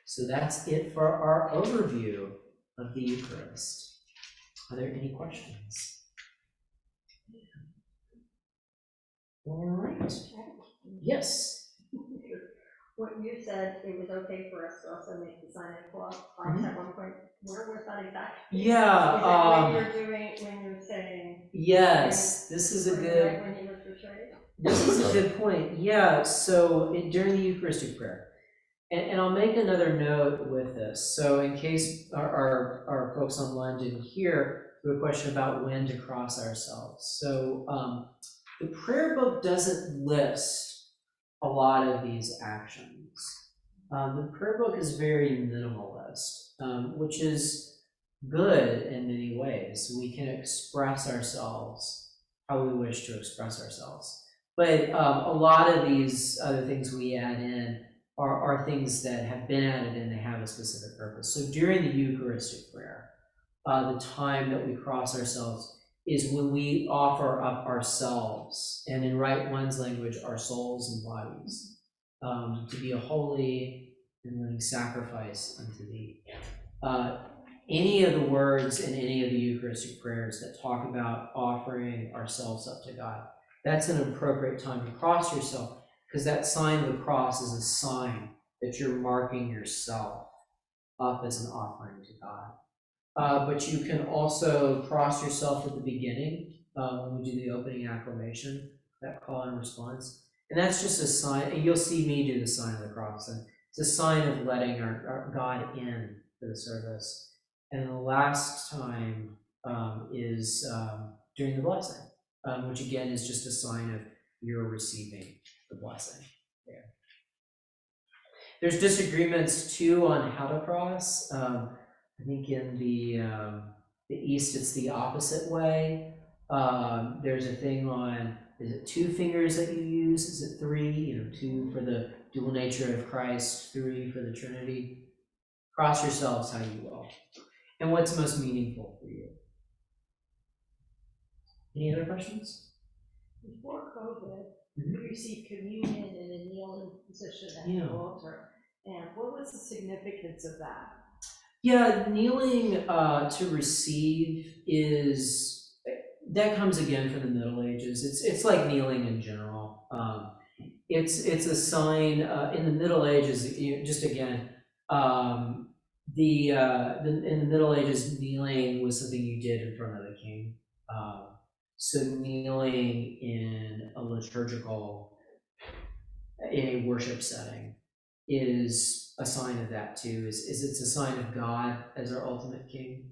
So that's it for our overview of the Eucharist. Are there any questions? All right. Yes. When you said it was okay for us to also make the sign of the cross at one point, where was that exactly? Yeah. When you're saying? Yes, this is a good. Right when he was betrayed. This is a good point. Yeah. So during the Eucharistic prayer, and I'll make another note with this. So in case our folks online didn't hear, we have a question about when to cross ourselves. So the prayer book doesn't list a lot of these actions. The prayer book is very minimalist, which is good in many ways. We can express ourselves how we wish to express ourselves. But a lot of these other things we add in are things that have been added in, they have a specific purpose. So during the Eucharistic prayer, the time that we cross ourselves is when we offer up ourselves, and in Right One's language, our souls and bodies, to be a holy and living sacrifice unto thee. Any of the words in any of the Eucharistic prayers that talk about offering ourselves up to God, that's an appropriate time to cross yourself, because that sign of the cross is a sign that you're marking yourself up as an offering to God. But you can also cross yourself at the beginning when we do the opening acclamation, that call and response. And that's just a sign, and you'll see me do the sign of the cross. And it's a sign of letting our God in for the service. And the last time is during the blessing, which again is just a sign of you're receiving the blessing there. There's disagreements too on how to cross. I think in the East, it's the opposite way. There's a thing on, is it 2 fingers that you use? Is it 3? 2 for the dual nature of Christ, 3 for the Trinity. Cross yourselves how you will. And what's most meaningful for you? Any other questions? Before COVID, we received communion in a kneeling position at the altar. And what was the significance of that? Yeah, kneeling to receive that comes again from the Middle Ages. It's like kneeling in general. It's a sign in the Middle Ages. Just again, in the Middle Ages, kneeling was something you did in front of the king. So kneeling in a liturgical, in a worship setting, is a sign of that too. Is it's a sign of God as our ultimate king.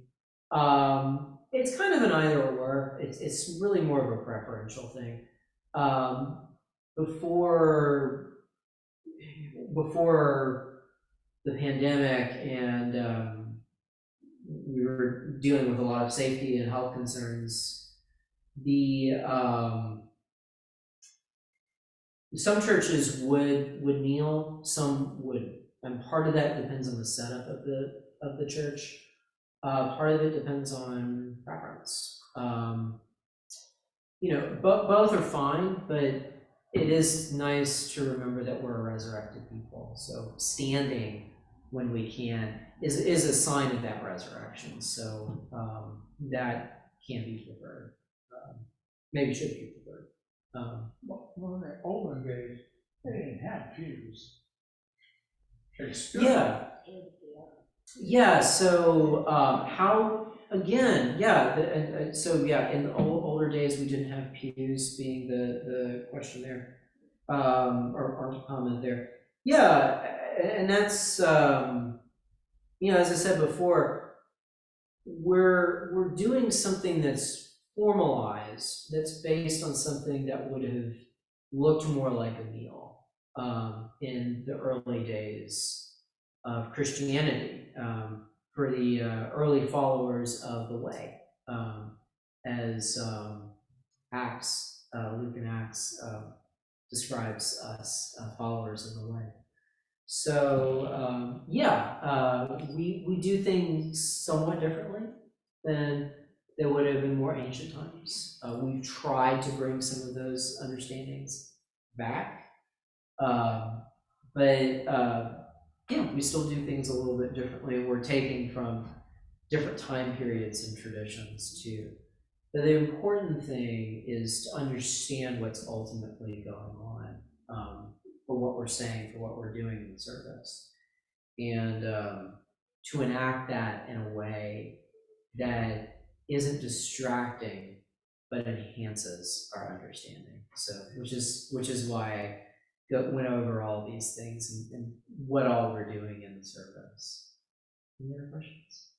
It's kind of an either or. It's really more of a preferential thing. Before the pandemic, and we were dealing with a lot of safety and health concerns, some churches would kneel, some wouldn't, and part of that depends on the setup of the church. Part of it depends on preference. Both are fine, but it is nice to remember that we're a resurrected people. So standing when we can is a sign of that resurrection. So that can be preferred. Maybe should be preferred. Well, in the olden days, they didn't have pews. Yeah. So how again? Yeah. In the older days, we didn't have pews. Being the question there, or comment there. Yeah, and that's as I said before, we're doing something that's formalized, that's based on something that would have looked more like a meal in the early days of Christianity, for the early followers of the way, as Acts, Luke and Acts describes us, followers of the way. So we do things somewhat differently than they would have in more ancient times. We've tried to bring some of those understandings back, but We still do things a little bit differently. We're taking from different time periods and traditions too. But the important thing is to understand what's ultimately going on, for what we're saying, for what we're doing in the service, and to enact that in a way that isn't distracting, but enhances our understanding. So, which is why I went over all these things and what all we're doing in the service. Any other questions?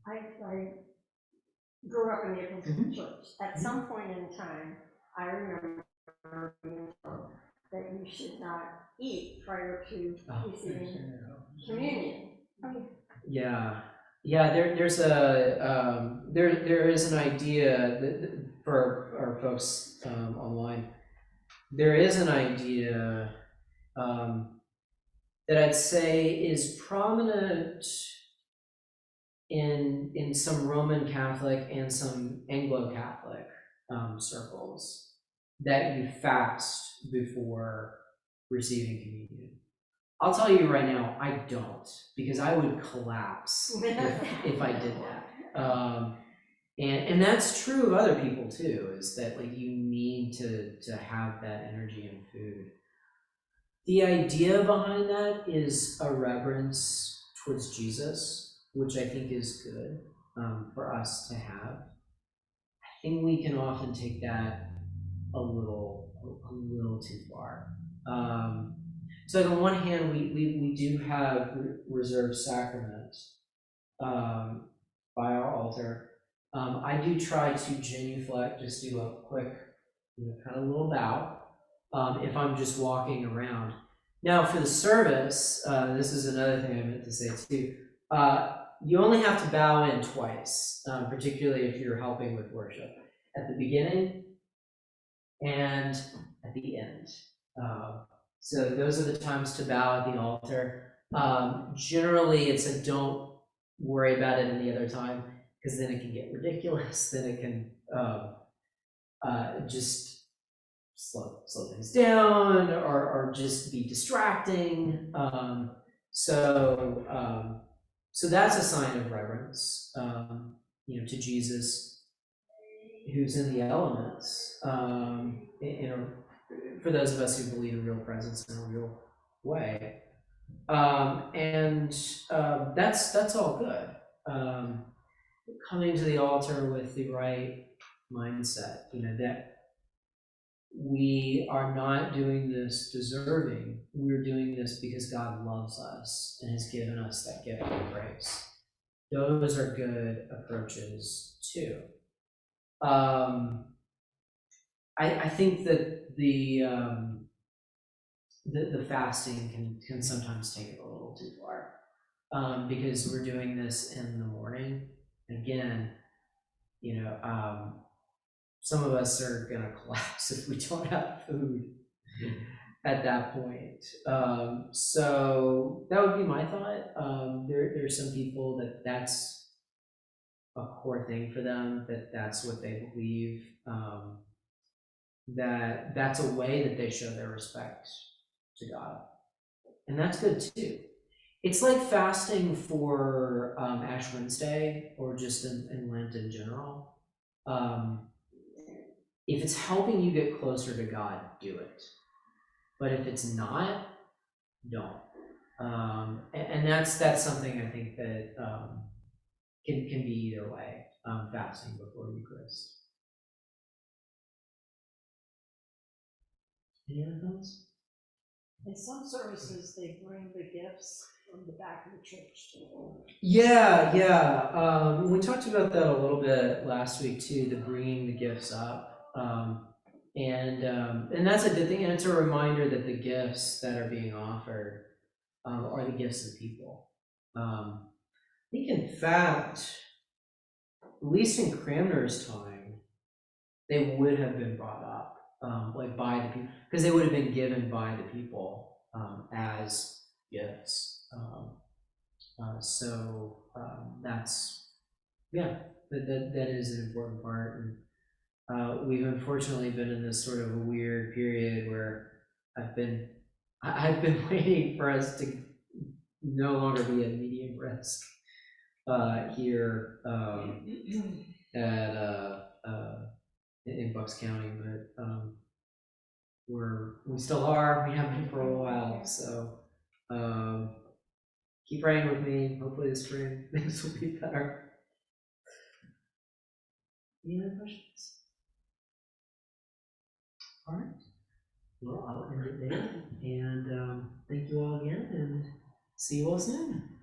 I grew up in the Episcopal Church. At some point in time, I remember being told that you should not eat prior to receiving communion. Yeah, there's a there is an idea that for our folks online, there is an idea that I'd say is prominent in some Roman Catholic and some Anglo-Catholic circles, that you fast before receiving communion. I'll tell you right now, I don't, because I would collapse if I did that. And that's true of other people too, is that like you need to have that energy and food. The idea behind that is a reverence towards Jesus, which I think is good for us to have. I think we can often take that a little too far. So on one hand, we do have reserved sacrament by our altar. I do try to genuflect, just do a quick, kind of little bow, if I'm just walking around. Now for the service, this is another thing I meant to say too. You only have to bow in twice, particularly if you're helping with worship. At the beginning and at the end. So those are the times to bow at the altar. Generally, it's a don't worry about it any other time, because then it can get ridiculous. Then it can just slow things down, or just be distracting. So that's a sign of reverence, to Jesus, who's in the elements, for those of us who believe in real presence in a real way. That's all good. Coming to the altar with the right mindset, that we are not doing this deserving. We're doing this because God loves us and has given us that gift of grace. Those are good approaches too. I think that the fasting can sometimes take it a little too far, because we're doing this in the morning. Again, some of us are gonna collapse if we don't have food at that point. So that would be my thought. There's some people that's a core thing for them, that's what they believe. That's a way that they show their respect to God, and that's good too. It's like fasting for Ash Wednesday, or just in Lent in general. If it's helping you get closer to God, do it. But if it's not, don't. And that's something I think that can be either way. Fasting before Eucharist. Any other thoughts? In some services, they bring the gifts from the back of the church too. Yeah. We talked about that a little bit last week too, the bringing the gifts up. And that's a good thing, and it's a reminder that the gifts that are being offered are the gifts of people. I think, in fact, at least in Cranmer's time, they would have been brought up, like by the people, because they would have been given by the people as gifts. That's, that is an important part. And we've unfortunately been in this sort of a weird period where I've been I've been waiting for us to no longer be at medium risk here in Bucks County, but we still are. We have been for a while, so keep praying with me. Hopefully this spring things will be better. Any other questions? All right. Well, I'll end it there, and thank you all again, and see you all soon.